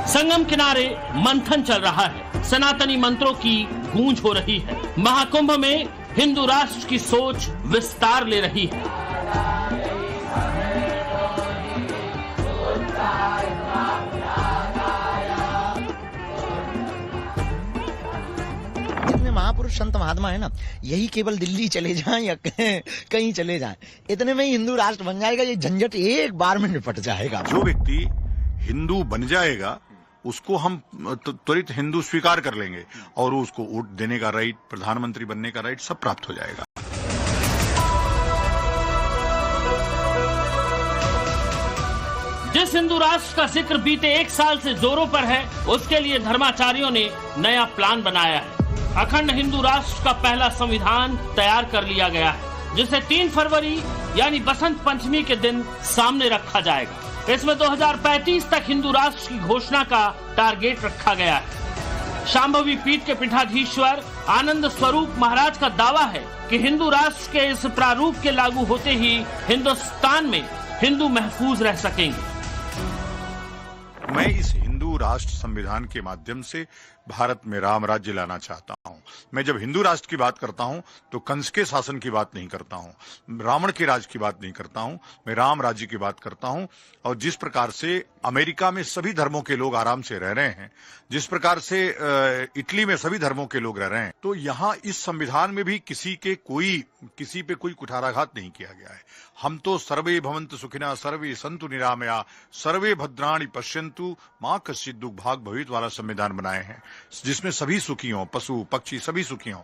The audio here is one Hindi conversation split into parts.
संगम किनारे मंथन चल रहा है, सनातनी मंत्रों की गूंज हो रही है। महाकुंभ में हिंदू राष्ट्र की सोच विस्तार ले रही है। जितने महापुरुष संत महात्मा है ना, यही केवल दिल्ली चले जाएं या कहीं चले जाएं, इतने में ही हिंदू राष्ट्र बन जाएगा। ये झंझट एक बार में निपट जाएगा। जो व्यक्ति हिंदू बन जाएगा उसको हम त्वरित हिंदू स्वीकार कर लेंगे और उसको वोट देने का राइट, प्रधानमंत्री बनने का राइट सब प्राप्त हो जाएगा। जिस हिंदू राष्ट्र का जिक्र बीते 1 साल से जोरों पर है, उसके लिए धर्माचार्यों ने नया प्लान बनाया है। अखंड हिंदू राष्ट्र का पहला संविधान तैयार कर लिया गया है, जिसे 3 फरवरी यानी बसंत पंचमी के दिन सामने रखा जाएगा। इसमें 2035 तक हिंदू राष्ट्र की घोषणा का टारगेट रखा गया है। शांभवी पीठ के पीठाधीश्वर आनंद स्वरूप महाराज का दावा है कि हिंदू राष्ट्र के इस प्रारूप के लागू होते ही हिंदुस्तान में हिंदू महफूज रह सकेंगे। मैं इस हिंदू राष्ट्र संविधान के माध्यम से भारत में राम राज्य लाना चाहता हूं। मैं जब हिंदू राष्ट्र की बात करता हूं तो कंस के शासन की बात नहीं करता हूं, रावण के राज की बात नहीं करता हूं, मैं राम राज्य की बात करता हूं। और जिस प्रकार से अमेरिका में सभी धर्मों के लोग आराम से रह रहे हैं, जिस प्रकार से इटली में सभी धर्मों के लोग रह रहे हैं, तो यहाँ इस संविधान में भी किसी पे कोई कुठाराघात नहीं किया गया है। हम तो सर्वे भवन्तु सुखिनः, सर्वे सन्तु निरामया, सर्वे भद्राणि पश्यन्तु मा कश्चित् दुःख भाग् भवेत् वाला संविधान बनाए हैं, जिसमें सभी सुखी हों, पशु पक्षी सभी सुखी हों।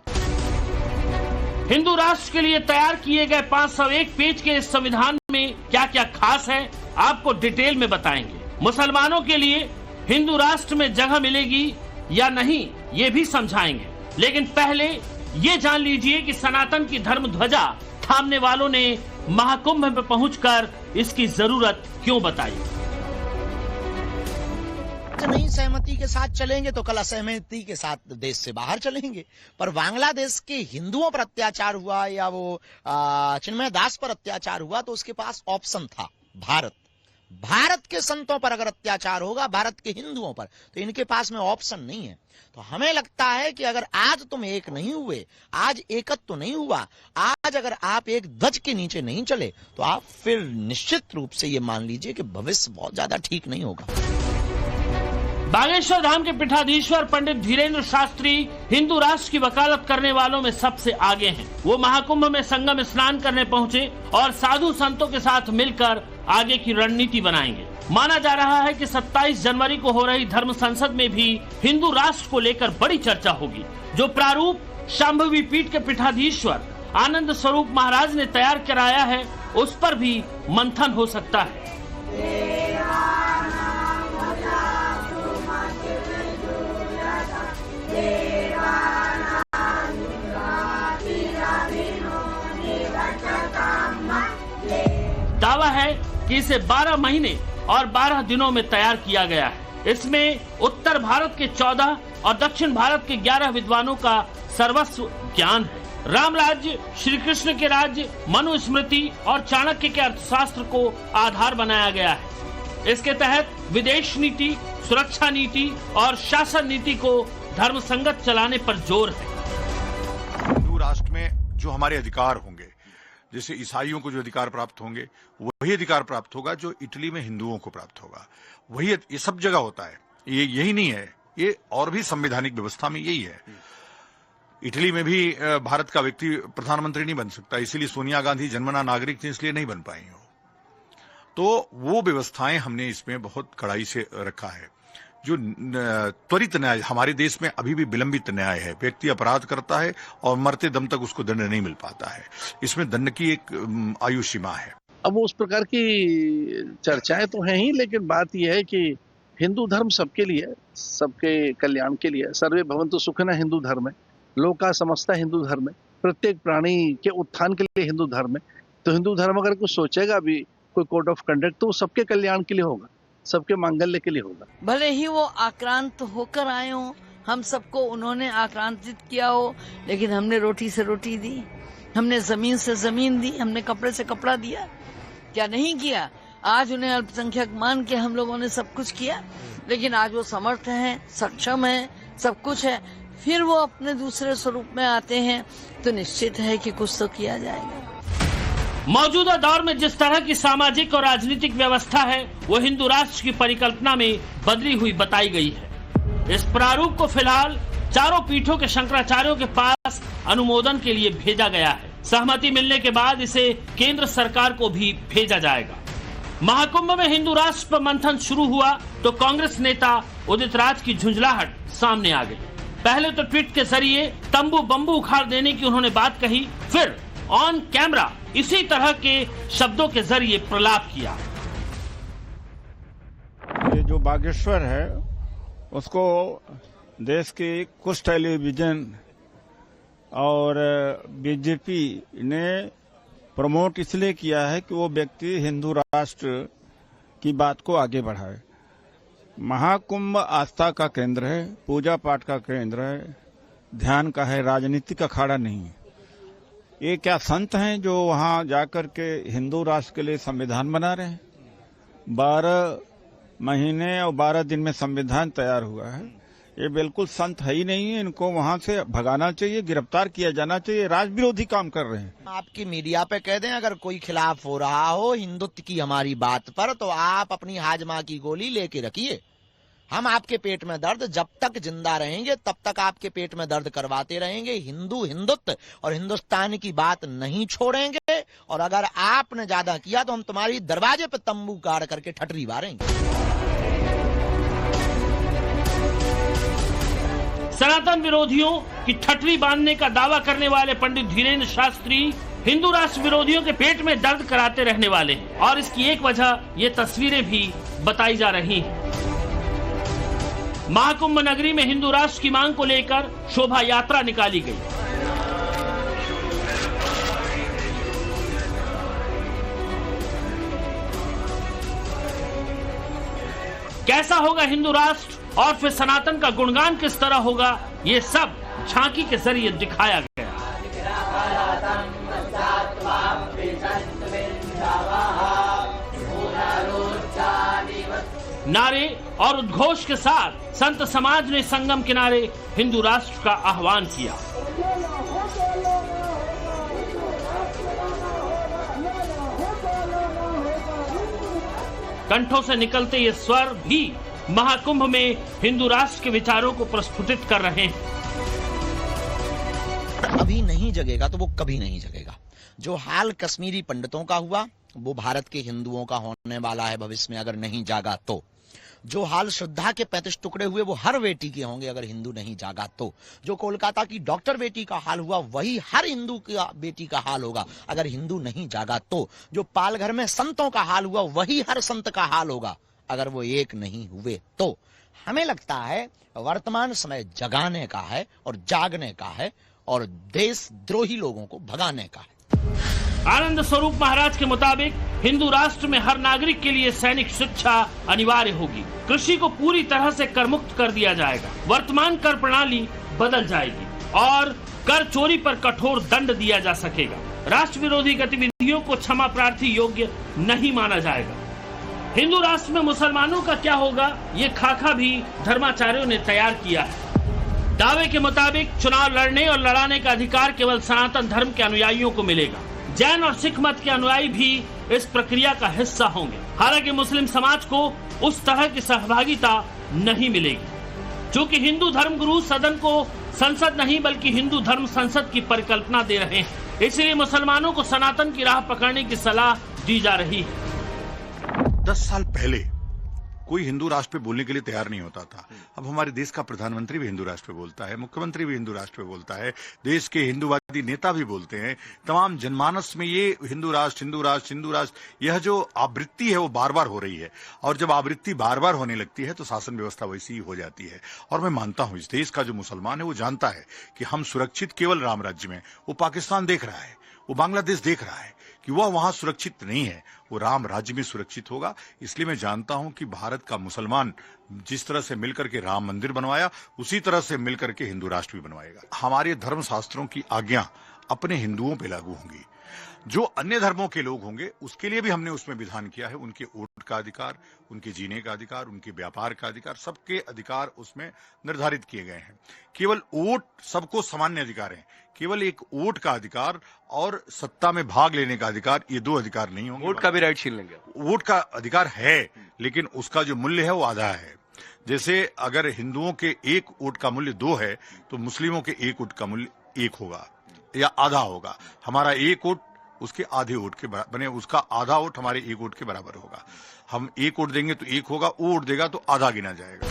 हिंदू राष्ट्र के लिए तैयार किए गए 501 पेज के इस संविधान में क्या क्या खास है, आपको डिटेल में बताएंगे। मुसलमानों के लिए हिंदू राष्ट्र में जगह मिलेगी या नहीं, ये भी समझाएंगे। लेकिन पहले ये जान लीजिए कि सनातन की धर्म ध्वजा थामने वालों ने महाकुंभ में पहुंचकर इसकी जरूरत क्यों बताई। नहीं सहमति के साथ चलेंगे तो कल असहमति के साथ देश से बाहर चलेंगे। पर बांग्लादेश के हिंदुओं पर अत्याचार हुआ या वो चिन्मय दास पर अत्याचार हुआ तो उसके पास ऑप्शन था भारत। भारत के संतों पर अगर अत्याचार होगा, भारत के हिंदुओं पर, तो इनके पास में ऑप्शन नहीं है। तो हमें लगता है कि अगर आज तुम एक नहीं हुए, आज एकत्व तो नहीं हुआ, आज अगर आप एक ध्वज के नीचे नहीं चले, तो आप फिर निश्चित रूप से ये मान लीजिए कि भविष्य बहुत ज्यादा ठीक नहीं होगा। बागेश्वर धाम के पीठाधीश्वर पंडित धीरेन्द्र शास्त्री हिंदू राष्ट्र की वकालत करने वालों में सबसे आगे हैं। वो महाकुंभ में संगम स्नान करने पहुंचे और साधु संतों के साथ मिलकर आगे की रणनीति बनाएंगे। माना जा रहा है कि 27 जनवरी को हो रही धर्म संसद में भी हिंदू राष्ट्र को लेकर बड़ी चर्चा होगी। जो प्रारूप शांभवी पीठ के पीठाधीश्वर आनंद स्वरूप महाराज ने तैयार कराया है, उस पर भी मंथन हो सकता है। दावा है कि इसे 12 महीने और 12 दिनों में तैयार किया गया है। इसमें उत्तर भारत के 14 और दक्षिण भारत के 11 विद्वानों का सर्वस्व ज्ञान है। राम राज्य, श्री कृष्ण के राज्य, मनुस्मृति और चाणक्य के अर्थशास्त्र को आधार बनाया गया है। इसके तहत विदेश नीति, सुरक्षा नीति और शासन नीति को धर्म संगत चलाने पर जोर है। हिंदू राष्ट्र में जो हमारे अधिकार होंगे, जैसे ईसाइयों को जो अधिकार प्राप्त होंगे, वही अधिकार प्राप्त होगा जो इटली में हिंदुओं को प्राप्त होगा। वही ये सब जगह होता है, ये यही नहीं है, ये और भी संवैधानिक व्यवस्था में यही है। इटली में भी भारत का व्यक्ति प्रधानमंत्री नहीं बन सकता, इसीलिए सोनिया गांधी जन्मना नागरिक थी, इसलिए नहीं बन पाई हो। तो वो व्यवस्थाएं हमने इसमें बहुत कड़ाई से रखा है। जो त्वरित न्याय हमारे देश में अभी भी विलंबित न्याय है, व्यक्ति अपराध करता है और मरते दम तक उसको दंड नहीं मिल पाता है। इसमें दंड की एक आयु सीमा है। अब उस प्रकार की चर्चाएं तो हैं ही, लेकिन बात यह है कि हिंदू धर्म सबके लिए, सबके कल्याण के लिए, सर्वे भवन्तु सुखिनः हिंदू धर्म है, लोका समस्ता हिंदू धर्म है, प्रत्येक प्राणी के उत्थान के लिए हिंदू धर्म है। तो हिंदू धर्म अगर कुछ सोचेगा भी, कोई कोड ऑफ कंडक्ट, तो सबके कल्याण के लिए होगा, सबके मांगल्य के लिए होगा। भले ही वो आक्रांत होकर आए हो, हम सबको उन्होंने आक्रांतित किया हो, लेकिन हमने रोटी से रोटी दी, हमने जमीन से जमीन दी, हमने कपड़े से कपड़ा दिया, क्या नहीं किया। आज उन्हें अल्पसंख्यक मान के हम लोगों ने सब कुछ किया, लेकिन आज वो समर्थ हैं, सक्षम हैं, सब कुछ है, फिर वो अपने दूसरे स्वरूप में आते हैं तो निश्चित है कि कुछ तो किया जाएगा। मौजूदा दौर में जिस तरह की सामाजिक और राजनीतिक व्यवस्था है वो हिंदू राष्ट्र की परिकल्पना में बदली हुई बताई गई है। इस प्रारूप को फिलहाल चारों पीठों के शंकराचार्यों के पास अनुमोदन के लिए भेजा गया है। सहमति मिलने के बाद इसे केंद्र सरकार को भी भेजा जाएगा। महाकुंभ में हिंदू राष्ट्र पर मंथन शुरू हुआ तो कांग्रेस नेता उदित राज की झुंझलाहट सामने आ गई। पहले तो ट्वीट के जरिए तंबू बम्बू उखाड़ देने की उन्होंने बात कही, फिर ऑन कैमरा इसी तरह के शब्दों के जरिए प्रलाप किया। ये जो बागेश्वर है उसको देश के कुछ टेलीविजन और बीजेपी ने प्रमोट इसलिए किया है कि वो व्यक्ति हिंदू राष्ट्र की बात को आगे बढ़ाए। महाकुंभ आस्था का केंद्र है, पूजा पाठ का केंद्र है, ध्यान का है, राजनीतिक अखाड़ा नहीं है। ये क्या संत हैं जो वहां जाकर के हिंदू राष्ट्र के लिए संविधान बना रहे हैं? 12 महीने और 12 दिन में संविधान तैयार हुआ है। ये बिल्कुल संत है ही नहीं है। इनको वहां से भगाना चाहिए, गिरफ्तार किया जाना चाहिए। राष्ट्र विरोधी काम कर रहे हैं। आपकी मीडिया पे कह दें अगर कोई खिलाफ हो रहा हो हिंदुत्व की हमारी बात पर, तो आप अपनी हाजमा की गोली लेके रखिए। हम आपके पेट में दर्द जब तक जिंदा रहेंगे तब तक आपके पेट में दर्द करवाते रहेंगे। हिंदुत्व और हिंदुस्तान की बात नहीं छोड़ेंगे, और अगर आपने ज्यादा किया तो हम तुम्हारी दरवाजे पे तंबू गाड़ करके ठटरी मारेंगे। सनातन विरोधियों की ठटरी बांधने का दावा करने वाले पंडित धीरेन्द्र शास्त्री हिंदू राष्ट्र विरोधियों के पेट में दर्द कराते रहने वाले हैं, और इसकी एक वजह ये तस्वीरें भी बताई जा रही हैं। महाकुंभ नगरी में हिंदू राष्ट्र की मांग को लेकर शोभा यात्रा निकाली गई। कैसा होगा हिंदू राष्ट्र और फिर सनातन का गुणगान किस तरह होगा, ये सब झांकी के जरिए दिखाया गया। नारे और उद्घोष के साथ संत समाज ने संगम किनारे हिंदू राष्ट्र का आह्वान किया। कंठों से निकलते ये स्वर भी महाकुंभ में हिंदू राष्ट्र के विचारों को प्रस्फुटित कर रहे हैं। अभी नहीं जगेगा तो वो कभी नहीं जगेगा। जो हाल कश्मीरी पंडितों का हुआ वो भारत के हिंदुओं का होने वाला है भविष्य में, अगर नहीं जागा तो। जो हाल श्रद्धा के 35 टुकड़े हुए वो हर बेटी के होंगे अगर हिंदू नहीं जागा तो। जो कोलकाता की डॉक्टर बेटी का हाल हुआ वही हर हिंदू की बेटी का हाल होगा अगर हिंदू नहीं जागा तो। जो पालघर में संतों का हाल हुआ वही हर संत का हाल होगा अगर वो एक नहीं हुए तो। हमें लगता है वर्तमान समय जगाने का है और जागने का है और देशद्रोही लोगों को भगाने का है। आनंद स्वरूप महाराज के मुताबिक हिंदू राष्ट्र में हर नागरिक के लिए सैनिक शिक्षा अनिवार्य होगी। कृषि को पूरी तरह से कर मुक्त कर दिया जाएगा। वर्तमान कर प्रणाली बदल जाएगी और कर चोरी पर कठोर दंड दिया जा सकेगा। राष्ट्र विरोधी गतिविधियों को क्षमा प्रार्थी योग्य नहीं माना जाएगा। हिंदू राष्ट्र में मुसलमानों का क्या होगा, ये खाका भी धर्माचार्यों ने तैयार किया है। दावे के मुताबिक चुनाव लड़ने और लड़ाने का अधिकार केवल सनातन धर्म के अनुयायियों को मिलेगा। जैन और सिख मत के अनुयायी भी इस प्रक्रिया का हिस्सा होंगे। हालांकि मुस्लिम समाज को उस तरह की सहभागिता नहीं मिलेगी। चूंकि हिंदू धर्म गुरु सदन को संसद नहीं बल्कि हिंदू धर्म संसद की परिकल्पना दे रहे हैं, इसलिए मुसलमानों को सनातन की राह पकड़ने की सलाह दी जा रही है। 10 साल पहले कोई हिंदू राष्ट्र पे बोलने के लिए तैयार नहीं होता था। अब हमारे देश का प्रधानमंत्री भी हिंदू राष्ट्र पे बोलता है, मुख्यमंत्री भी हिंदू राष्ट्र पे बोलता है, देश के हिंदूवादी नेता भी बोलते हैं। तमाम जनमानस में ये हिंदू राष्ट्र हिंदू राष्ट्र हिंदू राष्ट्र यह जो आवृत्ति है वो बार बार हो रही है। और जब आवृत्ति बार बार होने लगती है तो शासन व्यवस्था वैसी ही हो जाती है। और मैं मानता हूं इस देश का जो मुसलमान है वो जानता है कि हम सुरक्षित केवल राम राज्य में। वो पाकिस्तान देख रहा है, वो बांग्लादेश देख रहा है कि वह वहां सुरक्षित नहीं है, वो राम राज्य में सुरक्षित होगा। इसलिए मैं जानता हूं कि भारत का मुसलमान जिस तरह से मिलकर के राम मंदिर बनवाया उसी तरह से मिलकर के हिंदू राष्ट्र भी बनवाएगा। हमारे धर्म शास्त्रों की आज्ञा अपने हिंदुओं पे लागू होंगी। जो अन्य धर्मों के लोग होंगे उसके लिए भी हमने उसमें विधान किया है, उनके वोट का अधिकार, उनके जीने का अधिकार, उनके व्यापार का अधिकार, सबके अधिकार उसमें निर्धारित किए गए हैं। केवल वोट सबको सामान्य अधिकार है, केवल एक वोट का अधिकार और सत्ता में भाग लेने का अधिकार, ये दो अधिकार नहीं होंगे। वोट का भी राइट छीन लेंगे। वोट का अधिकार है, लेकिन उसका जो मूल्य है वो आधा है। जैसे अगर हिंदुओं के एक वोट का मूल्य 2 है तो मुस्लिमों के एक वोट का मूल्य 1 होगा या आधा होगा। हमारा एक वोट उसके आधे वोट के बराबर बने, उसका आधा वोट हमारे एक वोट के बराबर होगा। हम एक वोट देंगे तो 1 होगा, वो वोट देगा तो आधा गिना जाएगा।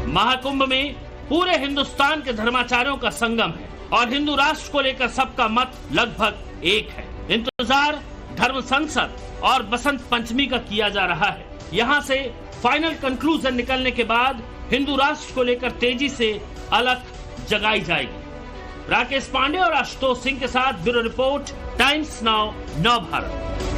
महाकुंभ में पूरे हिंदुस्तान के धर्माचार्यों का संगम है और हिंदू राष्ट्र को लेकर सबका मत लगभग एक है। इंतजार धर्म संसद और बसंत पंचमी का किया जा रहा है। यहाँ से फाइनल कंक्लूजन निकलने के बाद हिंदू राष्ट्र को लेकर तेजी से अलख जगाई जाएगी। राकेश पांडे और आशुतोष सिंह के साथ ब्यूरो रिपोर्ट, टाइम्स नाउ, नव भारत।